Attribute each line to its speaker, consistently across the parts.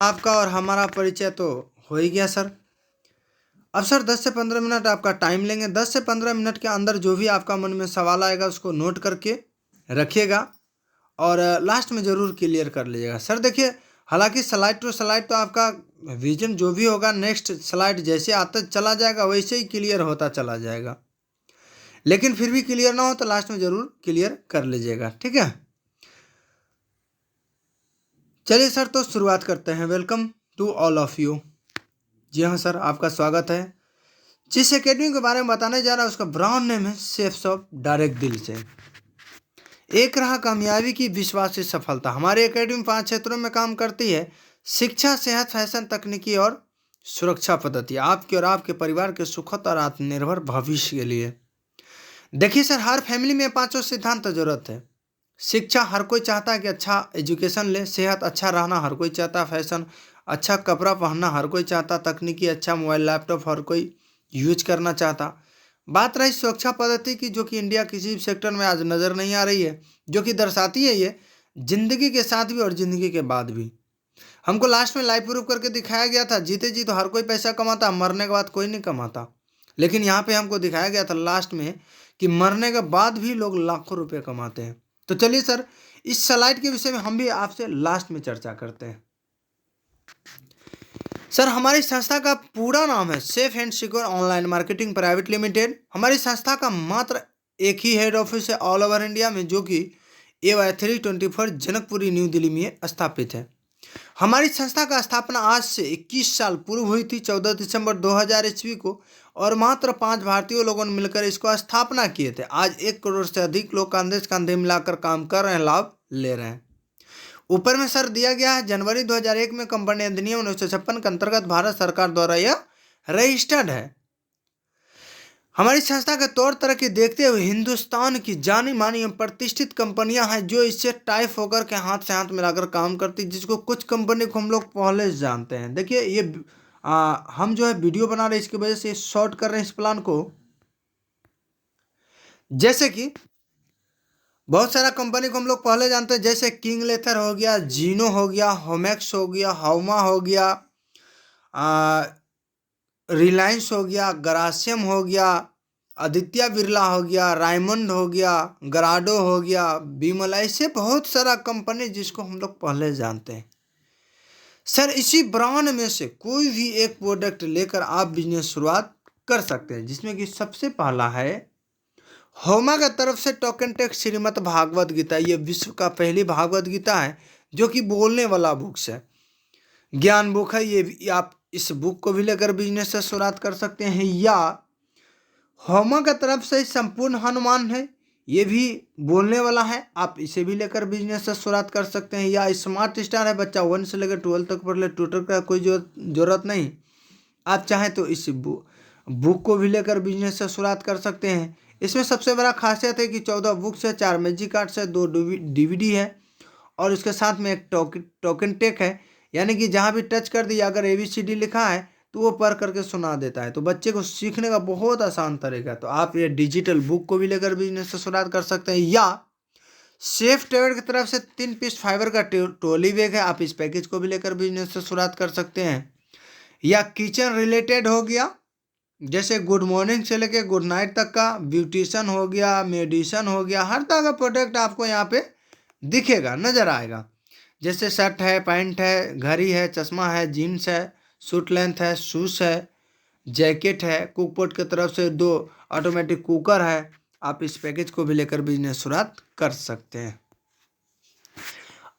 Speaker 1: आपका और हमारा परिचय तो हो ही गया सर। अब सर 10 से 15 मिनट आपका टाइम लेंगे। 10 से 15 मिनट के अंदर जो भी आपका मन में सवाल आएगा उसको नोट करके रखिएगा और लास्ट में ज़रूर क्लियर कर लीजिएगा। सर देखिए, हालांकि स्लाइड टू स्लाइड तो आपका विजन जो भी होगा नेक्स्ट स्लाइड जैसे आता चला जाएगा वैसे ही क्लियर होता चला जाएगा, लेकिन फिर भी क्लियर ना हो तो लास्ट में ज़रूर क्लियर कर लीजिएगा, ठीक है। चलिए सर, तो शुरुआत करते हैं। Welcome to all of you. जी हाँ सर, आपका स्वागत है। जिस एकेडमी के बारे में बताने जा रहा है उसका ब्रांड नेम है शेफ्स ऑफ डायरेक्ट दिल से। एक राह कामयाबी की, विश्वास से सफलता। हमारी एकेडमी 5 क्षेत्रों में काम करती है: शिक्षा, सेहत, फैशन, तकनीकी और सुरक्षा पद्धति, आपके और आपके परिवार के सुखद और आत्मनिर्भर भविष्य के लिए। देखिए सर, हर फैमिली में 5 सिद्धांत जरूरत है। शिक्षा, हर कोई चाहता है कि अच्छा एजुकेशन ले। सेहत, अच्छा रहना हर कोई चाहता। फैशन, अच्छा कपड़ा पहनना हर कोई चाहता। तकनीकी, अच्छा मोबाइल लैपटॉप हर कोई यूज करना चाहता। बात रही सुरक्षा पद्धति की, जो कि इंडिया किसी भी सेक्टर में आज नज़र नहीं आ रही है, जो कि दर्शाती है ये जिंदगी के साथ भी और जिंदगी के बाद भी। हमको लास्ट में लाइव प्रूफ करके दिखाया गया था, जीते जी तो हर कोई पैसा कमाता, मरने के बाद कोई नहीं कमाता। लेकिन यहाँ पे हमको दिखाया गया था लास्ट में कि मरने के बाद भी लोग लाखों रुपए कमाते हैं। तो चलिए सर, इस स्लाइड के विषय में हम भी आपसे लास्ट में चर्चा करते हैं। सर, हमारी संस्था का पूरा नाम है safe and secure online marketing private limited. हमारी संस्था का मात्र एक ही हेड ऑफिस है ऑल ओवर इंडिया में, जो कि AY324 जनकपुरी न्यू दिल्ली में स्थापित है। हमारी संस्था का स्थापना आज से 21 साल पूर्व हुई थी, 14 दिसंबर 2000 ईस्वी को, और मात्र 5 भारतीय लोगों ने मिलकर इसको स्थापना किए थे। आज 1 करोड़ से अधिक लोग कंधे से कंधे मिलाकर काम कर रहे हैं, लाभ ले रहे हैं। ऊपर में सर दिया गया है, जनवरी 2001 में कंपनी अधिनियम 1956 के अंतर्गत भारत सरकार द्वारा यह रजिस्टर्ड है। हमारी संस्था के तौर तरीके देखते हुए हिंदुस्तान की जानी मानी एवं प्रतिष्ठित कंपनियां हैं जो इससे टाइप होकर के हाथ से हाथ मिलाकर काम करती, जिसको कुछ कंपनी को हम लोग पहले से जानते हैं। देखिए ये हम जो है वीडियो बना रहे हैं, इसकी वजह से शॉर्ट कर रहे हैं इस प्लान को। जैसे कि बहुत सारा कंपनी को हम लोग पहले जानते हैं, जैसे किंग लेथर हो गया, जीनो हो गया, होमैक्स हो गया, हाउमा हो गया, रिलायंस हो गया, ग्रासियम हो गया, आदित्य बिरला हो गया, रायमंड हो गया, गराडो हो गया, बिमल, ऐसे बहुत सारा कंपनी जिसको हम लोग पहले जानते हैं। सर, इसी ब्रांड में से कोई भी एक प्रोडक्ट लेकर आप बिजनेस शुरुआत कर सकते हैं, जिसमें कि सबसे पहला है होमा की तरफ से टोकन टेक श्रीमद् भागवत गीता। ये विश्व का पहली भागवत गीता है जो कि बोलने वाला बुक्स है, ज्ञान बुक है। ये आप इस बुक को भी लेकर बिजनेस से शुरुआत कर सकते हैं। या होमा की तरफ से संपूर्ण हनुमान है, ये भी बोलने वाला है, आप इसे भी लेकर बिजनेस से शुरुआत कर सकते हैं। या स्मार्ट स्टार है, बच्चा 1 से लेकर 12 तक पढ़ ले, ट्यूटर का कोई जरूरत नहीं, आप चाहें तो इस बुक को भी लेकर बिजनेस से शुरुआत कर सकते हैं। इसमें सबसे बड़ा खासियत है कि 14 बुक्स है, 4 मैजिक कार्ड्स है, 2 DVD है, और इसके साथ में एक टोकन टेक है, यानी कि जहाँ भी टच कर दिया अगर ABCD लिखा है तो वो पढ़ करके सुना देता है। तो बच्चे को सीखने का बहुत आसान तरीका। तो आप ये डिजिटल बुक को भी लेकर बिजनेस से शुरुआत कर सकते हैं। या सेफ ट्रेवल की तरफ से 3 पीस फाइबर का ट्रॉली बैग है, आप इस पैकेज को भी लेकर बिजनेस से शुरुआत कर सकते हैं। या किचन रिलेटेड हो गया, जैसे गुड मॉर्निंग से लेके गुड नाइट तक का, ब्यूटिशियन हो गया, मेडिसन हो गया, हर तरह का प्रोडक्ट आपको यहाँ पे दिखेगा, नजर आएगा। जैसे शर्ट है, पैंट है, घड़ी है, चश्मा है, जीन्स है, सूट लेंथ है, शूज है, जैकेट है, कुकपॉट की तरफ से 2 ऑटोमेटिक कुकर है, आप इस पैकेज को भी लेकर बिजनेस शुरुआत कर सकते हैं।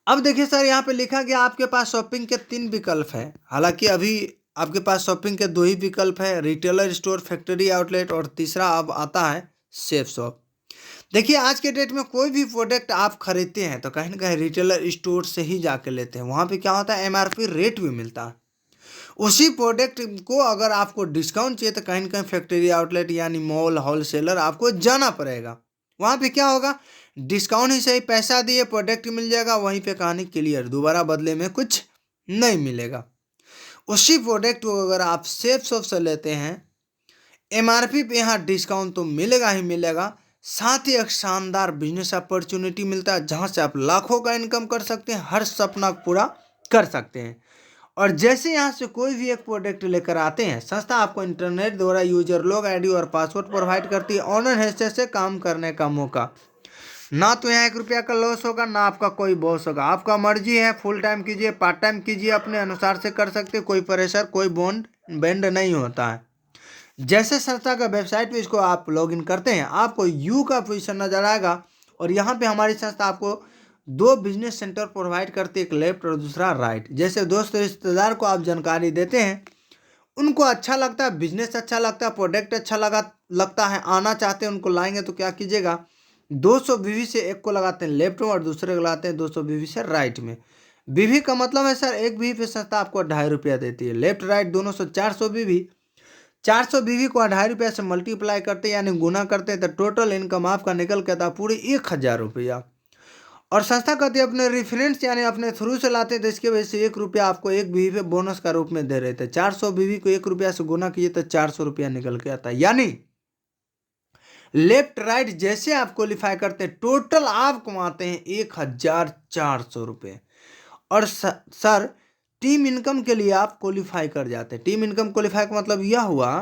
Speaker 1: अब देखिए सर, यहाँ पे लिखा गया आपके पास शॉपिंग के 3 विकल्प है। हालांकि अभी आपके पास शॉपिंग के 2 ही विकल्प है, रिटेलर स्टोर, फैक्ट्री आउटलेट, और तीसरा अब आता है सेफ शॉप। देखिए आज के डेट में कोई भी प्रोडक्ट आप खरीदते हैं तो कहीं ना कहीं रिटेलर स्टोर से ही जाके लेते हैं। वहाँ पे क्या होता है, MRP रेट भी मिलता है। उसी प्रोडक्ट को अगर आपको डिस्काउंट चाहिए तो कहीं ना कहीं फैक्ट्री आउटलेट यानी मॉल, होलसेलर आपको जाना पड़ेगा। वहाँ पे क्या होगा, डिस्काउंट ही सही, पैसा दिए प्रोडक्ट मिल जाएगा, वहीं पे कहानी क्लियर, दोबारा बदले में कुछ नहीं मिलेगा। उसी प्रोडक्ट को अगर आप सेफ शॉप से लेते हैं, MRP पे यहाँ डिस्काउंट तो मिलेगा ही मिलेगा, साथ ही एक शानदार बिजनेस अपॉर्चुनिटी मिलता है जहाँ से आप लाखों का इनकम कर सकते हैं, हर सपना पूरा कर सकते हैं। और जैसे यहाँ से कोई भी एक प्रोडक्ट लेकर आते हैं, संस्था आपको इंटरनेट द्वारा यूजर लॉग आईडी और पासवर्ड प्रोवाइड करती है ऑनर हैशटैग से काम करने का मौका। ना तो यहाँ 1 रुपया का लॉस होगा, ना आपका कोई बॉस होगा। आपका मर्जी है, फुल टाइम कीजिए, पार्ट टाइम कीजिए, अपने अनुसार से कर सकते, कोई प्रेशर, कोई बॉन्ड बैंड नहीं होता है। जैसे संस्था का वेबसाइट पे इसको आप लॉगिन करते हैं, आपको यू का पोजीशन नजर आएगा और यहाँ पे हमारी संस्था आपको 2 बिजनेस सेंटर प्रोवाइड करती है, एक लेफ्ट और दूसरा राइट। जैसे दोस्त रिश्तेदार को आप जानकारी देते हैं, उनको अच्छा लगता है, बिजनेस अच्छा लगता है, प्रोडक्ट अच्छा लगता है, आना चाहते हैं, उनको लाएंगे तो क्या कीजिएगा, 200 बीवी से एक को लगाते हैं लेफ्ट में और दूसरे को लगाते हैं 200 बीवी से राइट में। बीवी का मतलब है सर, एक बीवी पे संस्था आपको 2.5 रुपया देती है। लेफ्ट राइट दोनों से 400 बीवी, 400 बीवी को 2.5 रुपया से मल्टीप्लाई करते हैं यानी गुना करते हैं तो टोटल इनकम आपका निकल के आता पूरी 1000 रुपया। और संस्था कहती है अपने रेफरेंस यानी अपने थ्रू से लाते हैं तो इसके वजह से 1 रुपया आपको एक बीवी पे बोनस का रूप में दे रहे थे। 400 बीवी को 1 रुपया से गुना कीजिए तो 400 रुपया निकल के आता है। यानी लेफ्ट राइट जैसे आप क्वालिफाई करते हैं, टोटल आप कमाते हैं 1400 रुपये। और सर टीम इनकम के लिए आप क्वालिफाई कर जाते हैं। टीम इनकम क्वालिफाई का मतलब यह हुआ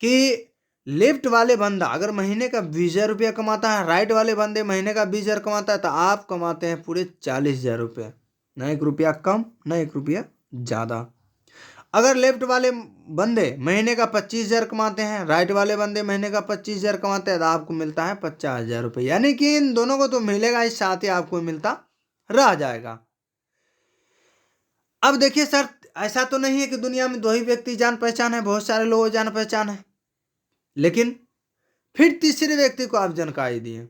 Speaker 1: कि लेफ्ट वाले बंदा अगर महीने का 20,000 रुपया कमाता है, राइट वाले बंदे महीने का 20,000 कमाता है, तो आप कमाते हैं पूरे 40,000 रुपये। ना 1 रुपया कम, ना 1 रुपया ज़्यादा। अगर लेफ्ट वाले बंदे महीने का 25,000 कमाते हैं, राइट वाले बंदे महीने का 25,000 कमाते हैं, तो आपको मिलता है 50,000 रुपये। यानी कि इन दोनों को तो मिलेगा ही, साथ ही आपको मिलता रह जाएगा। अब देखिए सर, ऐसा तो नहीं है कि दुनिया में 2 ही व्यक्ति जान पहचान है, बहुत सारे लोग जान पहचान है। लेकिन फिर तीसरे व्यक्ति को आप जानकारी दिए,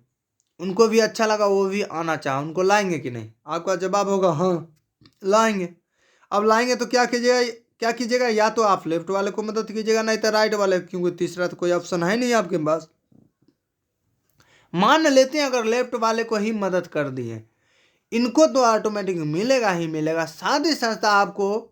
Speaker 1: उनको भी अच्छा लगा, वो भी आना चाहा, उनको लाएंगे कि नहीं? आपका जवाब होगा हाँ लाएंगे। अब लाएंगे तो क्या कीजिएगा, या तो आप लेफ्ट वाले को मदद कीजिएगा, नहीं तो राइट वाले, क्योंकि तीसरा तो कोई ऑप्शन है नहीं आपके पास। मान लेते हैं अगर लेफ्ट वाले को ही मदद कर दिए, इनको तो ऑटोमेटिक मिलेगा ही मिलेगा। साथ ही संस्था आपको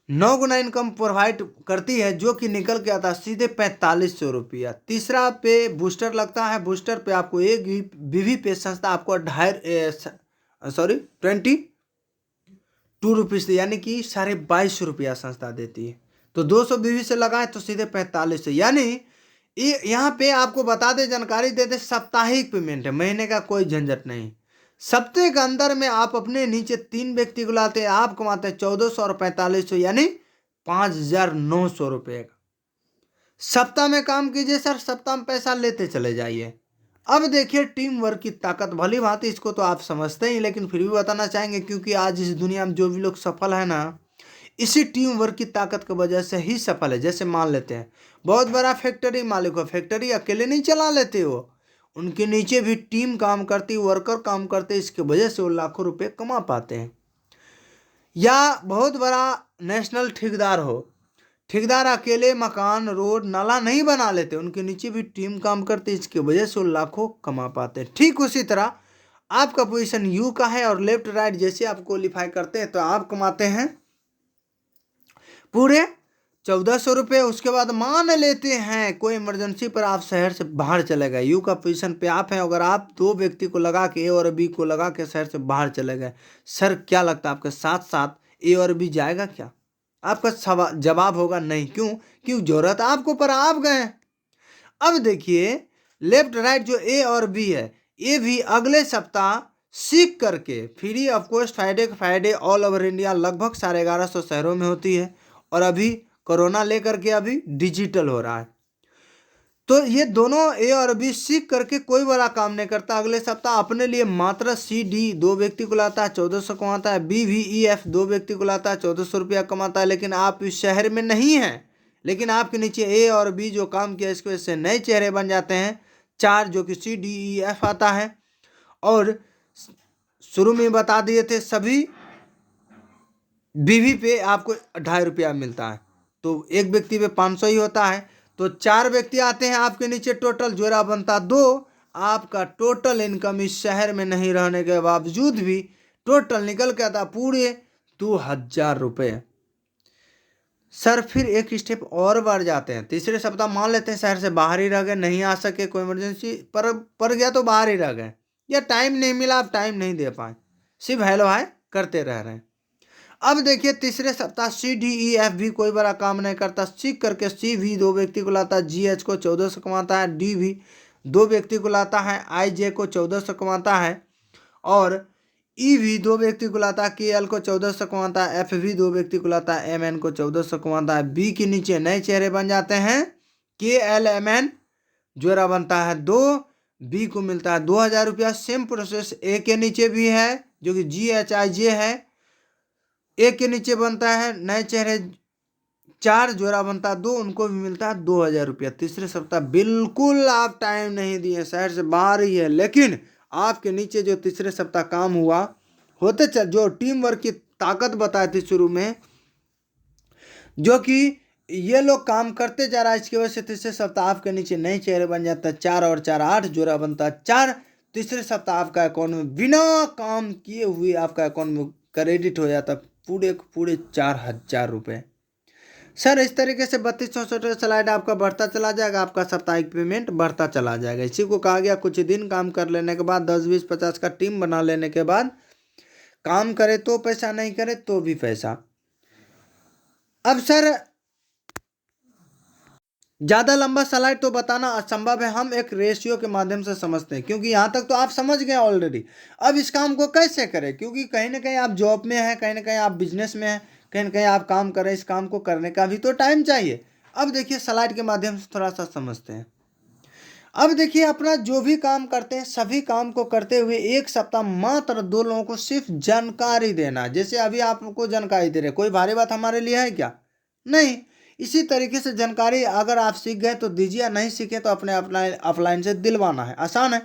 Speaker 1: 9 गुना इनकम प्रोवाइड करती है, जो कि निकल के आता सीधे 4500 रुपया। तीसरा पे बूस्टर लगता है, बूस्टर पे आपको एक बीवी पे संस्था आपको 22 रुपीज़ यानी कि 22.5 रुपया संस्था देती है। तो 200 बीवी से लगाएं तो सीधे 45 से, यानी यहाँ पे आपको बता दे, जानकारी दे दे, साप्ताहिक पेमेंट है, महीने का कोई झंझट नहीं। सप्ताह के अंदर में आप अपने नीचे 3 व्यक्ति को लाते हैं, आप कमाते हैं 1400 और 4500 यानी 5,900 रुपये का। सप्ताह में काम कीजिए सर, सप्ताह में पैसा लेते चले जाइए। अब देखिए टीम वर्क की ताकत, भली भांति इसको तो आप समझते ही, लेकिन फिर भी बताना चाहेंगे क्योंकि आज इस दुनिया में जो भी लोग सफल है ना, इसी टीम वर्क की ताकत की वजह से ही सफल है। जैसे मान लेते हैं बहुत बड़ा फैक्ट्री मालिक हो, फैक्ट्री अकेले नहीं चला लेते हो, उनके नीचे भी टीम काम करती, वर्कर काम करते, इसकी वजह से वो लाखों रुपए कमा पाते हैं। या बहुत बड़ा नेशनल ठेकेदार हो, ठेकेदार अकेले मकान, रोड, नाला नहीं बना लेते, उनके नीचे भी टीम काम करती, इसकी वजह से वो लाखों कमा पाते हैं। ठीक उसी तरह आपका पोजीशन यू का है और लेफ्ट राइट जैसे आप क्वालिफाई करते हैं तो आप कमाते हैं पूरे 1400 रुपये। उसके बाद मान लेते हैं कोई इमरजेंसी पर आप शहर से बाहर चले गए, यू का पोजीशन पे आप हैं, अगर आप 2 व्यक्ति को लगा के, ए और बी को लगा के शहर से बाहर चले गए, सर क्या लगता है आपके साथ साथ ए और बी जाएगा क्या? आपका जवाब होगा नहीं। क्यों जरूरत आपको पर आप गए। अब देखिए लेफ्ट राइट जो ए और बी है, ये भी अगले सप्ताह सीख करके free of cost Friday all over India लगभग 1150 शहरों में होती है, और अभी कोरोना लेकर के अभी डिजिटल हो रहा है। तो ये दोनों ए और बी सीख करके कोई बड़ा काम नहीं करता, अगले सप्ताह अपने लिए मात्र सी डी 2 व्यक्ति को लाता है, 1400 कमाता है, बी वी ई एफ 2 व्यक्ति को लाता है, 1400 रुपया कमाता है। लेकिन आप इस शहर में नहीं हैं, लेकिन आपके नीचे ए और बी जो काम किया इसकी वजह से नए चेहरे बन जाते हैं 4, जो कि सी डी ई एफ आता है। और शुरू में बता दिए थे सभी बीवी पे आपको 2.5 रुपया मिलता है, तो एक व्यक्ति पे 500 ही होता है, तो 4 व्यक्ति आते हैं आपके नीचे, टोटल जोड़ा बनता 2। आपका टोटल इनकम इस शहर में नहीं रहने के बावजूद भी टोटल निकल के आता पूरे 2,000 रुपये। सर फिर एक स्टेप और बढ़ जाते हैं, तीसरे सप्ताह मान लेते हैं शहर से बाहर ही रह गए, नहीं आ सके, कोई इमरजेंसी पर गया तो बाहर ही रह गए, या टाइम नहीं मिला, आप टाइम नहीं दे पाए, सिर्फ हेलो हाय करते रह रहे हैं। अब देखिए तीसरे सप्ताह CDEF भी कोई बड़ा काम नहीं करता, सीख करके CV 2 व्यक्ति को लाता है, GH को 1400 कमाता है, D भी 2 व्यक्ति को लाता है, IJ को 1400 कमाता है, और E भी 2 व्यक्ति को लाता है, KL को 1400 कमाता है, F भी 2 व्यक्ति को लाता है, MN को 1400 कमाता है। B के नीचे नए चेहरे बन जाते हैं, KLMN जोड़ा बनता है 2, B को मिलता है 2000 रुपया। सेम प्रोसेस A के नीचे भी है जो कि GHIJ है, A के नीचे बनता है नए चेहरे 4, जोड़ा बनता है 2, उनको भी मिलता है 2000 रुपया। तीसरे सप्ताह बिल्कुल आप टाइम नहीं दिए, शहर से बाहर ही है, लेकिन आपके नीचे जो तीसरे सप्ताह काम हुआ होते चल, जो टीम वर्क की ताकत बताई थी शुरू में, जो कि ये लोग काम करते जा रहा है, इसकी वजह से तीसरे सप्ताह आपके नीचे नए चेहरे बन जाता है। 4 और 4 8, जोड़ा बनता है 4। तीसरे सप्ताह आपका अकाउंट में बिना काम किए हुए आपका अकाउंट में क्रेडिट हो जाता है पूरे 4000 रुपये। सर इस तरीके से 3264 स्लाइड आपका बढ़ता चला जाएगा, आपका साप्ताहिक पेमेंट बढ़ता चला जाएगा। इसी को कहा गया कुछ दिन काम कर लेने के बाद 10 20 50 का टीम बना लेने के बाद काम करे तो पैसा, नहीं करे तो भी पैसा। अब सर ज़्यादा लंबा स्लाइड तो बताना असंभव है, हम एक रेशियो के माध्यम से समझते हैं, क्योंकि यहाँ तक तो आप समझ गए ऑलरेडी। अब इस काम को कैसे करें, क्योंकि कहीं ना कहीं आप जॉब में हैं, कहीं ना कहीं आप बिजनेस में हैं, कहीं ना कहीं आप काम करें, इस काम को करने का भी तो टाइम चाहिए। अब देखिए स्लाइड के माध्यम से थोड़ा सा समझते हैं। अब देखिए अपना जो भी काम करते हैं सभी काम को करते हुए एक सप्ताह मात्र 2 लोगों को सिर्फ जानकारी देना। जैसे अभी आपको जानकारी दे रहे, कोई भारी बात हमारे लिए है क्या? नहीं। इसी तरीके से जानकारी अगर आप सीख गए तो दीजिए, नहीं सीखे तो अपने ऑफलाइन से दिलवाना है, आसान है।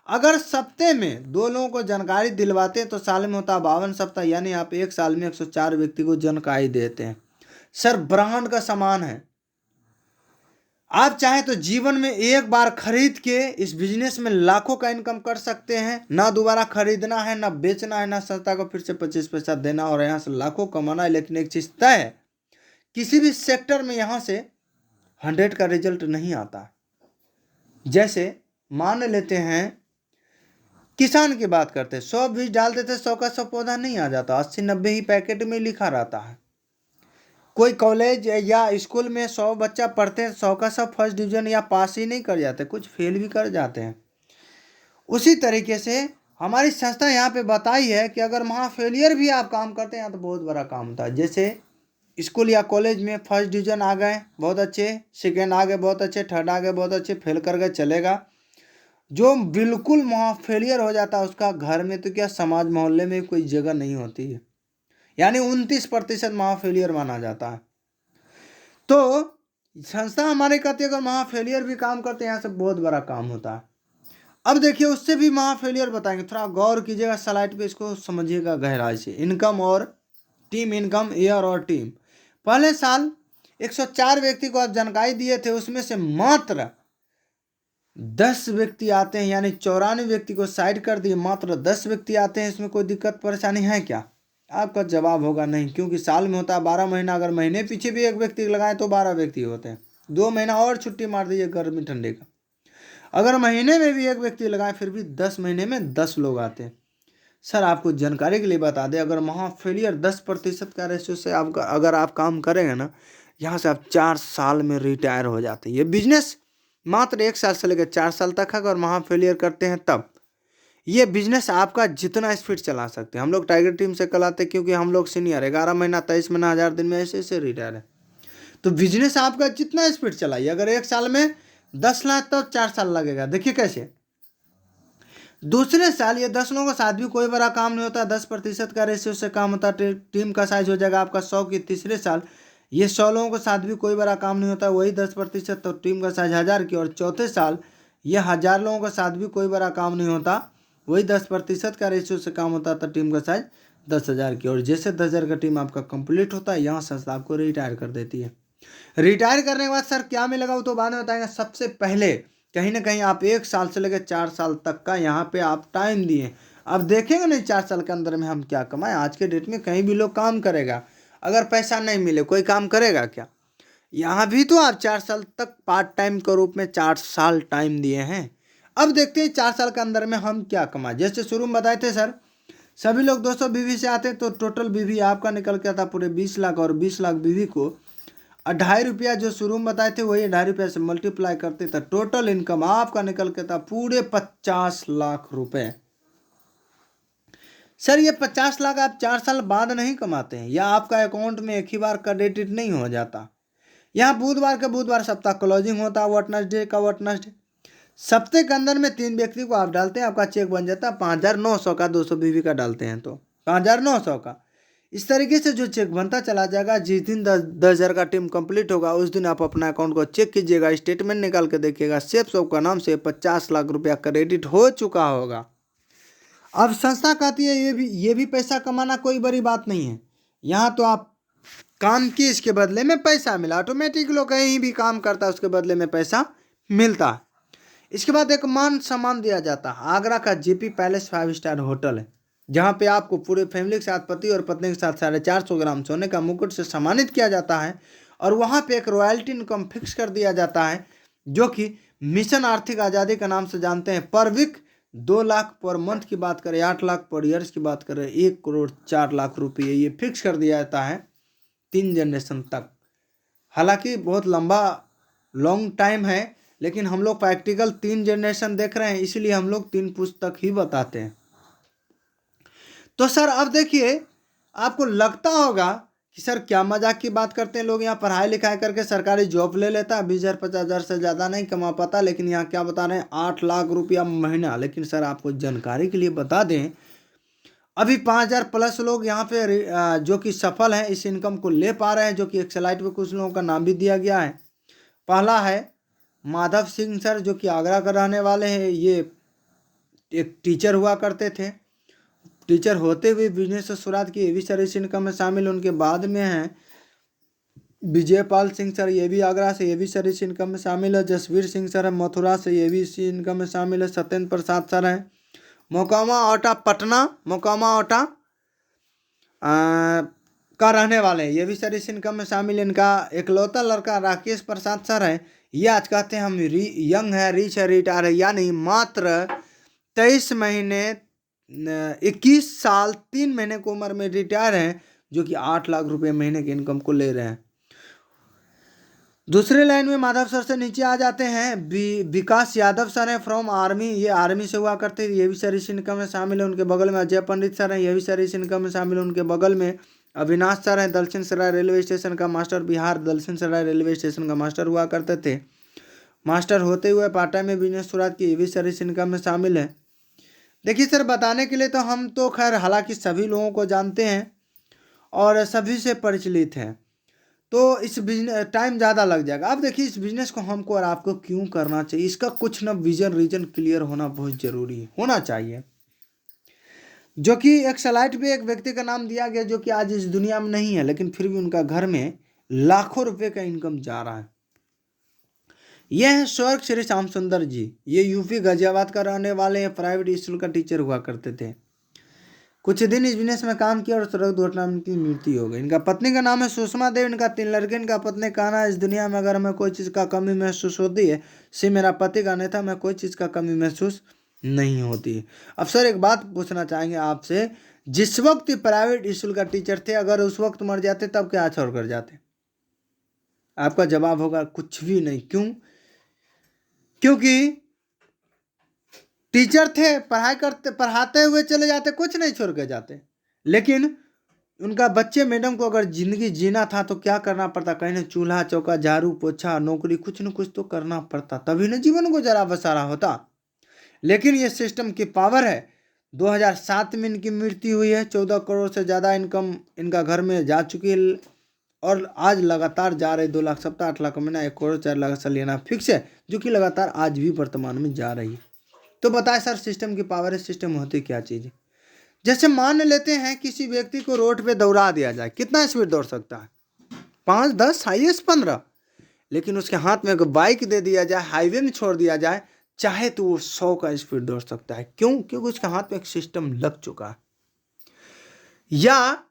Speaker 1: अगर सप्ते में 2 लोगों को जानकारी दिलवाते हैं तो साल में होता है 52 सप्ताह, यानी आप एक साल में 104 व्यक्ति को जानकारी देते हैं। सर ब्रांड का सामान है, आप चाहे तो जीवन में एक बार खरीद के इस बिजनेस में लाखों का इनकम कर सकते हैं। ना दोबारा खरीदना है, ना बेचना है, ना संस्था को फिर से 25 पैसा देना और यहाँ से लाखों कमाना है। लेकिन एक चीज तय है, किसी भी सेक्टर में यहाँ से 100 का रिजल्ट नहीं आता। जैसे मान लेते हैं किसान की बात करते हैं, 100 बीज डाल देते 100 का 100 पौधा नहीं आ जाता, 80 90 ही पैकेट में लिखा रहता है। कोई कॉलेज या स्कूल में 100 बच्चा पढ़ते हैं, 100 का 100 फर्स्ट डिवीजन या पास ही नहीं कर जाते, कुछ फेल भी कर जाते हैं। उसी तरीके से हमारी संस्था यहाँ पे बताई है कि अगर वहाँ फेलियर भी आप काम करते हैं तो बहुत बड़ा काम होता है। जैसे स्कूल या कॉलेज में फर्स्ट डिवीजन आ गए बहुत अच्छे, सेकेंड आ गए बहुत अच्छे, थर्ड आ गए बहुत अच्छे, फेल कर गए चलेगा। जो बिल्कुल वहाँ फेलियर हो जाता है उसका घर में तो क्या समाज मोहल्ले में कोई जगह नहीं होती है, यानी 29% वहाँ फेलियर माना जाता है। तो संस्था हमारे कहती है अगर वहाँ फेलियर भी काम करते हैं यहाँ से बहुत बड़ा काम होता है। अब देखिए उससे भी वहाँ फेलियर बताएंगे, थोड़ा गौर कीजिएगा स्लाइड पे, इसको समझिएगा गहराई से। इनकम और टीम, इनकम ईयर और टीम। पहले साल 104 व्यक्ति को आप जानकारी दिए थे, उसमें से मात्र 10 व्यक्ति आते हैं, यानी 94 व्यक्ति को साइड कर दिए, मात्र 10 व्यक्ति आते हैं। इसमें कोई दिक्कत परेशानी है क्या? आपका जवाब होगा नहीं, क्योंकि साल में होता है 12 महीना। अगर महीने पीछे भी एक व्यक्ति लगाए तो 12 व्यक्ति होते हैं। 2 महीना और छुट्टी मार दीजिए गर्मी ठंडे का, अगर महीने में भी एक व्यक्ति लगाए फिर भी 10 महीने में 10 लोग आते हैं। सर आपको जानकारी के लिए बता दें, अगर वहाँ फेलियर 10% का रेशियो से आपका अगर आप काम करेंगे ना, यहाँ से आप 4 साल में रिटायर हो जाते हैं। ये बिजनेस मात्र 1 साल से लेकर 4 साल तक है। अगर वहाँ फेलियर करते हैं तब ये बिजनेस आपका जितना स्पीड चला सकते हैं। हम लोग टाइगर टीम से कलाते क्योंकि हम लोग सीनियर 11 महीना 23 महीना 1000 दिन में ऐसे ऐसे रिटायर है। तो बिजनेस आपका जितना स्पीड चलाइए, अगर 1 साल में 10 लाख तो 4 साल लगेगा। देखिए कैसे, दूसरे साल ये 10 लोगों के साथ भी कोई बड़ा काम नहीं होता, 10% का रेशियो से काम होता है। टीम का साइज हो जाएगा आपका 100 की। तीसरे साल ये 100 लोगों के साथ भी कोई बड़ा काम नहीं होता, वही 10%, तो टीम का साइज 1000 की। और चौथे साल ये 1000 लोगों के साथ भी कोई बड़ा काम नहीं होता, वही 10% का रेशियो से काम होता था, टीम का साइज 10,000 की। और जैसे 10,000 का टीम आपका कंप्लीट होता है, यहाँ संस्था आपको रिटायर कर देती है। रिटायर करने के बाद सर क्या मिलेगा वो तो बाद में बताएंगे। सबसे पहले कहीं ना कहीं आप 1 साल से लेकर 4 साल तक का यहाँ पे आप टाइम दिए। अब देखेंगे नहीं 4 साल के अंदर में हम क्या कमाएं। आज के डेट में कहीं भी लोग काम करेगा, अगर पैसा नहीं मिले कोई काम करेगा क्या? यहाँ भी तो आप 4 साल तक पार्ट टाइम के रूप में 4 साल टाइम दिए हैं। अब देखते हैं 4 साल के अंदर में हम क्या कमाए। जैसे शुरू में बताए थे सर, सभी लोग 200 बीवी से आते तो टोटल बीवी आपका निकल के आता पूरे 20 लाख, और 20 लाख बीवी को 2.5 रुपया जो शुरू में बताए थे वही 2.5 रुपया से मल्टीप्लाई करते तो टोटल इनकम आपका निकल के था पूरे 50 लाख रुपए। सर ये 50 लाख आप 4 साल बाद नहीं कमाते हैं, या आपका अकाउंट में एक ही बार क्रेडिट नहीं हो जाता। यहाँ बुधवार के बुधवार सप्ताह क्लोजिंग होता है, वेडनेसडे का वेडनेसडे। सप्ताह के अंदर में 3 व्यक्ति को आप डालते हैं, आपका चेक बन जाता है 5,900 का। 200 बीवी का डालते हैं तो 5,900 का। इस तरीके से जो चेक बनता चला जाएगा। जिस दिन 10,000 का टीम कंप्लीट होगा उस दिन आप अपना अकाउंट को चेक कीजिएगा, स्टेटमेंट निकाल के देखिएगा, सेफ शॉप का नाम से 50 लाख रुपया क्रेडिट हो चुका होगा। अब संस्था कहती है ये भी पैसा कमाना कोई बड़ी बात नहीं है। यहाँ तो आप काम किए, इसके बदले में पैसा मिला। ऑटोमेटिक लोग कहीं भी काम करता है उसके बदले में पैसा मिलता है। इसके बाद एक मान सम्मान दिया जाता है। आगरा का जेपी पैलेस 5 स्टार होटल है, जहाँ पे आपको पूरे फैमिली के साथ, पति और पत्नी के साथ 450 ग्राम सोने का मुकुट से सम्मानित किया जाता है। और वहाँ पे एक रॉयल्टी इनकम फिक्स कर दिया जाता है, जो कि मिशन आर्थिक आज़ादी के नाम से जानते हैं। पर वीक 2 लाख, पर मंथ की बात करें 8 लाख, पर ईयर्स की बात करें 1,04,00,000 रुपये, ये फिक्स कर दिया जाता है 3 जनरेशन तक। हालांकि बहुत लॉन्ग टाइम है, लेकिन हम लोग प्रैक्टिकल 3 जनरेशन देख रहे हैं, इसलिए हम लोग 3 पुस्तक ही बताते हैं। तो सर अब देखिए, आपको लगता होगा कि सर क्या मजाक की बात करते हैं लोग, यहाँ पढ़ाई लिखाई करके सरकारी जॉब ले लेता है, 20,000 50,000 से ज़्यादा नहीं कमा पाता, लेकिन यहाँ क्या बता रहे हैं 8 लाख रुपया महीना। लेकिन सर आपको जानकारी के लिए बता दें, अभी 5,000 प्लस लोग यहाँ पे जो कि सफल हैं, इस इनकम को ले पा रहे हैं, जो कि एक स्लाइड पे कुछ लोगों का नाम भी दिया गया है। पहला है माधव सिंह सर, जो कि आगरा का रहने वाले हैं। ये एक टीचर हुआ करते थे, टीचर होते हुए बिजनेस से शुरुआत की, ये भी सर इस इनकम में शामिल। उनके बाद में हैं विजयपाल सिंह सर, ये भी आगरा से, ये भी सर इस इनकम में शामिल है। जसवीर सिंह सर है मथुरा से, ये भी इसी इनकम में शामिल है। सत्येंद्र प्रसाद सर हैं मोकामा ओटा पटना, मोकामा ओटा का रहने वाले हैं, ये भी सर इस इनकम में शामिल है। इनका इकलौता लड़का राकेश प्रसाद सर है, ये आज कहते हैं हम यंग है, रिच है, रिटायर है, यानी मात्र 23 महीने 21 साल 3 महीने की उम्र में रिटायर हैं, जो कि 8 लाख रुपए महीने की इनकम को ले रहे हैं। दूसरे लाइन में माधव सर से नीचे आ जाते हैं विकास यादव सर हैं फ्रॉम आर्मी, ये आर्मी से हुआ करते हैं, ये भी सर इस इनकम में शामिल है। उनके बगल में अजय पंडित सर हैं, ये भी सर इस इनकम में शामिल है। उनके बगल में अविनाश सर हैं, दलसिंह सराय रेलवे स्टेशन का मास्टर, बिहार दलसिंह सराय रेलवे स्टेशन का मास्टर हुआ करते थे। मास्टर होते हुए पार्ट टाइम में बिजनेस शुरुआत की, ये भी सर इस इनकम में शामिल है। देखिए सर, बताने के लिए तो हम तो खैर हालांकि सभी लोगों को जानते हैं और सभी से परिचित हैं, तो इस बिजनेस टाइम ज़्यादा लग जाएगा। अब देखिए, इस बिजनेस को हमको और आपको क्यों करना चाहिए, इसका कुछ ना विजन रीजन क्लियर होना बहुत जरूरी होना चाहिए। जो कि एक स्लाइड पे एक व्यक्ति का नाम दिया गया, जो कि आज इस दुनिया में नहीं है, लेकिन फिर भी उनका घर में लाखों रुपए का इनकम जा रहा है। यह है स्वर्ग श्री श्याम सुंदर जी। ये यूपी गाजियाबाद का रहने वाले हैं, प्राइवेट स्कूल का टीचर हुआ करते थे। कुछ दिन इस बिजनेस में काम किया और सड़क दुर्घटना में इनकी मृत्यु हो गई। इनका पत्नी का नाम है सुषमा देव, इनका 3 लड़के। इनका पत्नी कहना है, इस दुनिया में अगर हमें कोई चीज़ का कमी महसूस होती है, से मेरा पति का नहीं था, मैं कोई चीज़ का कमी महसूस नहीं होती है। अब सर एक बात पूछना चाहेंगे आपसे, जिस वक्त प्राइवेट स्कूल का टीचर थे, अगर उस वक्त मर जाते तब क्या छोड़ कर जाते? आपका जवाब होगा कुछ भी नहीं। क्यों? क्योंकि टीचर थे, पढ़ाते हुए चले जाते, कुछ नहीं छोड़ के जाते। लेकिन उनका बच्चे मैडम को अगर जिंदगी जीना था तो क्या करना पड़ता? कहीं ना चूल्हा चौका, झाड़ू पोछा, नौकरी, कुछ न कुछ तो करना पड़ता, तभी ना जीवन को जरा बसारा होता। लेकिन ये सिस्टम की पावर है। 2007 में इनकी मृत्यु हुई है। 14 करोड़ से ज़्यादा इनकम इनका घर में जा चुकी है, और आज लगातार जा रही। 2 लाख सप्ताह, 8 लाख महीना, 1 करोड़ 4 लाख सालाना फिक्स है, जो कि लगातार आज भी वर्तमान में जा रही है। तो बताए सर, सिस्टम की पावर है, सिस्टम होती क्या चीज़ है? जैसे मान लेते हैं किसी व्यक्ति को रोड पे दौड़ा दिया जाए, कितना स्पीड दौड़ सकता है? 5, 10, हाईएस्ट 15। लेकिन उसके हाथ में अगर बाइक दे दिया जाए, हाईवे में छोड़ दिया जाए, चाहे तो वो 100 का स्पीड दौड़ सकता है। क्यों? क्योंकि उसके हाथ में एक सिस्टम लग चुका है। या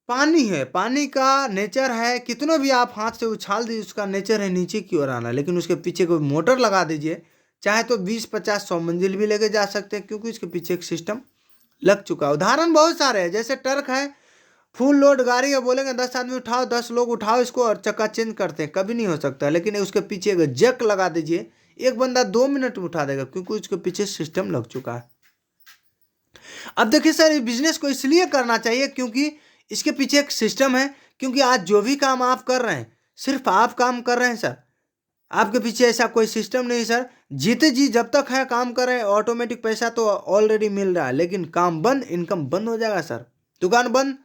Speaker 1: पानी है, पानी का नेचर है, कितना भी आप हाथ से उछाल दीजिए, उसका नेचर है नीचे की ओर आना। लेकिन उसके पीछे कोई मोटर लगा दीजिए, चाहे तो 20, 50, 100 मंजिल भी लेके जा सकते हैं, क्योंकि इसके पीछे एक सिस्टम लग चुका है। उदाहरण बहुत सारे हैं, जैसे ट्रक है, फुल लोड गाड़ी है, बोलेंगे 10 आदमी उठाओ, 10 लोग उठाओ इसको और चक्का चेंज करते हैं, कभी नहीं हो सकता। लेकिन उसके पीछे अगर जैक लगा दीजिए, एक बंदा 2 मिनट में उठा देगा, क्योंकि उसके पीछे सिस्टम लग चुका है। अब देखिए सर, इस बिजनेस को इसलिए करना चाहिए क्योंकि इसके पीछे एक सिस्टम है। क्योंकि आज जो भी काम आप कर रहे हैं, सिर्फ आप काम कर रहे हैं सर, आपके पीछे ऐसा कोई सिस्टम नहीं सर। जीते जी जब तक है काम कर रहे हैं, ऑटोमेटिक पैसा तो ऑलरेडी मिल रहा है, लेकिन काम बंद, इनकम बंद हो जाएगा सर। दुकान बंद,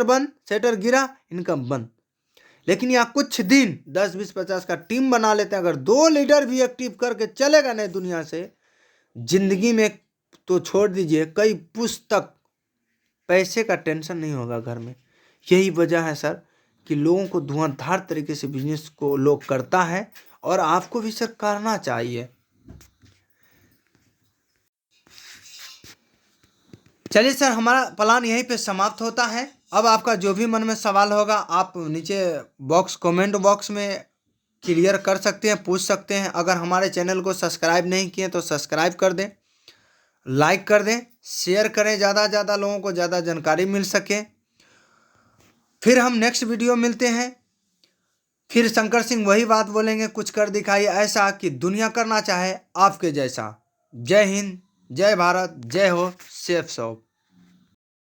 Speaker 1: बंद, सेटर गिरा, इनकम बंद। लेकिन यहाँ कुछ दिन 10, 20, 50 का टीम बना लेते हैं, अगर 2 लीडर भी एक्टिव करके चलेगा नहीं दुनिया से, जिंदगी में तो छोड़ दीजिए, कई पुस्तक पैसे का टेंशन नहीं होगा घर में। यही वजह है सर कि लोगों को धुआंधार तरीके से बिजनेस को लोग करता है, और आपको भी सर करना चाहिए। चलिए सर, हमारा प्लान यहीं पे समाप्त होता है। अब आपका जो भी मन में सवाल होगा, आप नीचे कमेंट बॉक्स में क्लियर कर सकते हैं, पूछ सकते हैं। अगर हमारे चैनल को सब्सक्राइब नहीं किए तो सब्सक्राइब कर दें, लाइक कर दें, शेयर करें, ज़्यादा से ज़्यादा लोगों को ज़्यादा जानकारी मिल सके। फिर हम नेक्स्ट वीडियो मिलते हैं। फिर शंकर सिंह वही बात बोलेंगे, कुछ कर दिखाइए ऐसा कि दुनिया करना चाहे आपके जैसा। जय हिंद, जय भारत, जय हो, सेफ सॉफ।